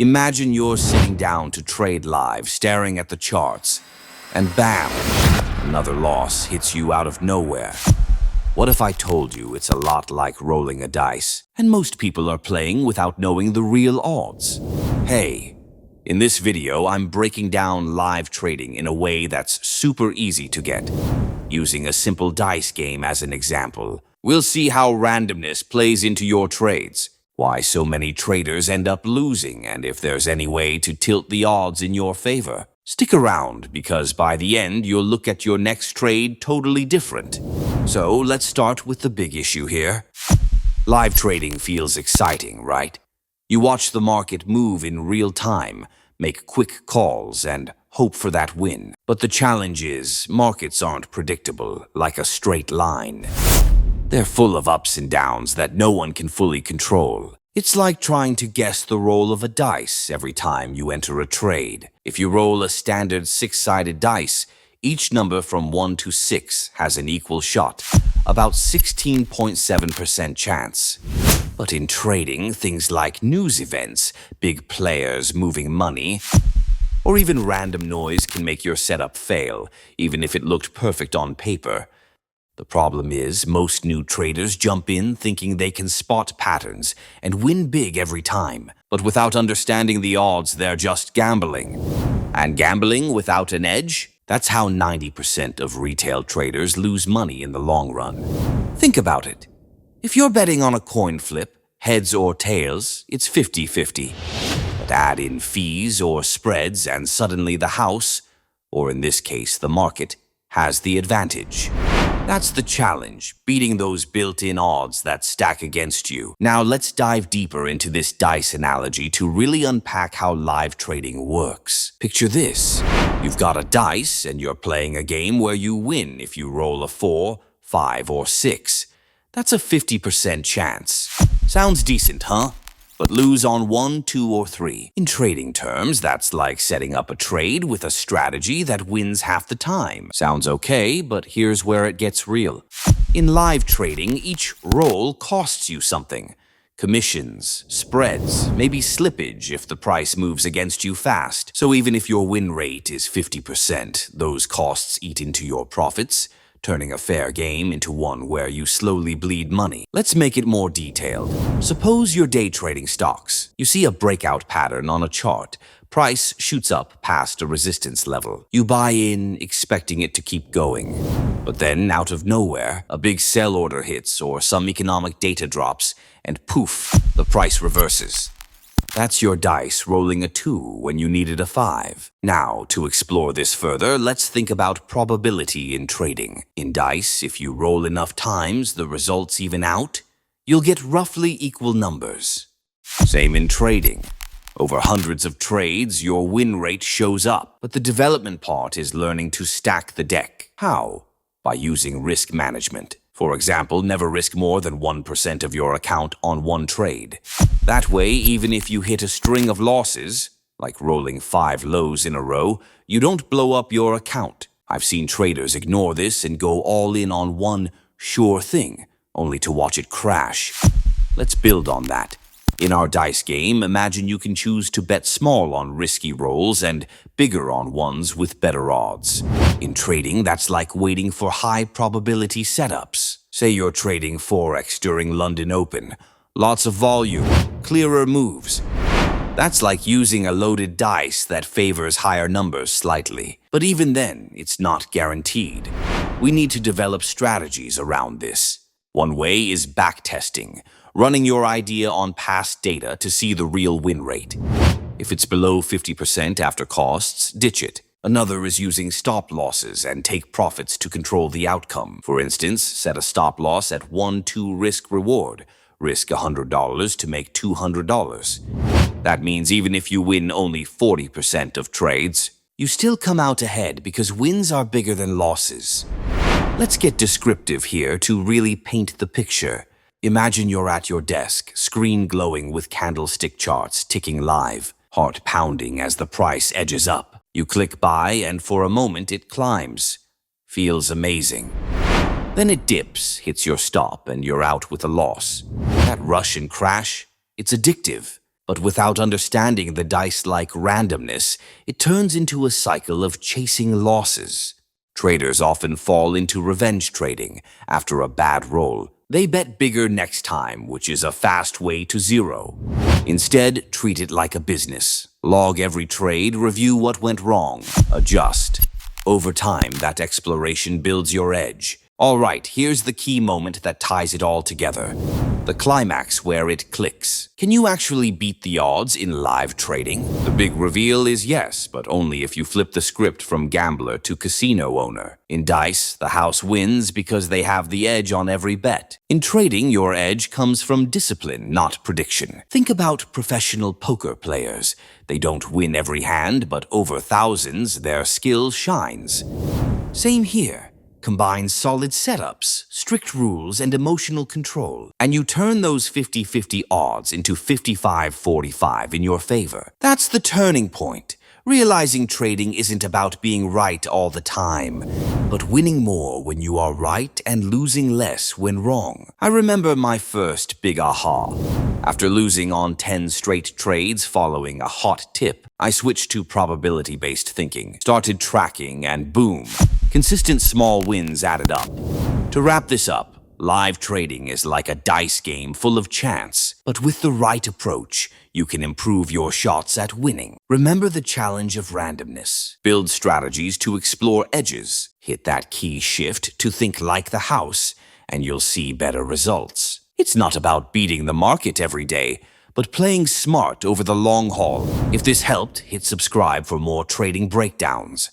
Imagine you're sitting down to trade live, staring at the charts, and bam, another loss hits you out of nowhere. What if I told you it's a lot like rolling a dice, and most people are playing without knowing the real odds? Hey, in this video, I'm breaking down live trading in a way that's super easy to get. Using a simple dice game as an example, we'll see how randomness plays into your trades, why so many traders end up losing, and if there's any way to tilt the odds in your favor. Stick around, because by the end, you'll look at your next trade totally different. So let's start with the big issue here. Live trading feels exciting, right? You watch the market move in real time, make quick calls, and hope for that win. But the challenge is, markets aren't predictable, like a straight line. They're full of ups and downs that no one can fully control. It's like trying to guess the roll of a dice every time you enter a trade. If you roll a standard 6-sided dice, each number from 1 to 6 has an equal shot, about 16.7% chance. But in trading, things like news events, big players moving money, or even random noise can make your setup fail, even if it looked perfect on paper. The problem is, most new traders jump in thinking they can spot patterns and win big every time. But without understanding the odds, they're just gambling. And gambling without an edge? That's how 90% of retail traders lose money in the long run. Think about it. If you're betting on a coin flip, heads or tails, it's 50-50. But add in fees or spreads and suddenly the house, or in this case the market, has the advantage. That's the challenge, beating those built-in odds that stack against you. Now let's dive deeper into this dice analogy to really unpack how live trading works. Picture this. You've got a dice and you're playing a game where you win if you roll a 4, 5, or 6. That's a 50% chance. Sounds decent, huh? But lose on 1, 2, or 3. In trading terms, that's like setting up a trade with a strategy that wins half the time. Sounds okay, but here's where it gets real. In live trading, each roll costs you something. Commissions, spreads, maybe slippage if the price moves against you fast. So even if your win rate is 50%, those costs eat into your profits, turning a fair game into one where you slowly bleed money. Let's make it more detailed. Suppose you're day trading stocks. You see a breakout pattern on a chart. Price shoots up past a resistance level. You buy in, expecting it to keep going. But then, out of nowhere, a big sell order hits or some economic data drops, and poof, the price reverses. That's your dice rolling a 2 when you needed a 5. Now, to explore this further, let's think about probability in trading. In dice, if you roll enough times, the results even out, you'll get roughly equal numbers. Same in trading. Over hundreds of trades, your win rate shows up, but the development part is learning to stack the deck. How? By using risk management. For example, never risk more than 1% of your account on one trade. That way, even if you hit a string of losses, like rolling 5 lows in a row, you don't blow up your account. I've seen traders ignore this and go all in on one sure thing, only to watch it crash. Let's build on that. In our dice game, imagine you can choose to bet small on risky rolls and bigger on ones with better odds. In trading, that's like waiting for high probability setups. Say you're trading Forex during London Open. Lots of volume, clearer moves. That's like using a loaded dice that favors higher numbers slightly. But even then, it's not guaranteed. We need to develop strategies around this. One way is backtesting, running your idea on past data to see the real win rate. If it's below 50% after costs, ditch it. Another is using stop losses and take profits to control the outcome. For instance, set a stop loss at 1-2 risk reward. Risk $100 to make $200. That means even if you win only 40% of trades, you still come out ahead because wins are bigger than losses. Let's get descriptive here to really paint the picture. Imagine you're at your desk, screen glowing with candlestick charts ticking live, heart pounding as the price edges up. You click buy and for a moment it climbs. Feels amazing. Then it dips, hits your stop, and you're out with a loss. That rush and crash, it's addictive. But without understanding the dice-like randomness, it turns into a cycle of chasing losses. Traders often fall into revenge trading after a bad roll. They bet bigger next time, which is a fast way to zero. Instead, treat it like a business. Log every trade, review what went wrong, adjust. Over time, that exploration builds your edge. All right, here's the key moment that ties it all together. The climax where it clicks. Can you actually beat the odds in live trading? The big reveal is yes, but only if you flip the script from gambler to casino owner. In dice, the house wins because they have the edge on every bet. In trading, your edge comes from discipline, not prediction. Think about professional poker players. They don't win every hand, but over thousands, their skill shines. Same here. Combine solid setups, strict rules, and emotional control, and you turn those 50-50 odds into 55-45 in your favor. That's the turning point. Realizing trading isn't about being right all the time, but winning more when you are right and losing less when wrong. I remember my first big aha. After losing on 10 straight trades following a hot tip, I switched to probability-based thinking, started tracking, and boom, consistent small wins added up. To wrap this up, live trading is like a dice game full of chance, but with the right approach, you can improve your shots at winning. Remember the challenge of randomness. Build strategies to explore edges. Hit that key shift to think like the house, and you'll see better results. It's not about beating the market every day, but playing smart over the long haul. If this helped, hit subscribe for more trading breakdowns.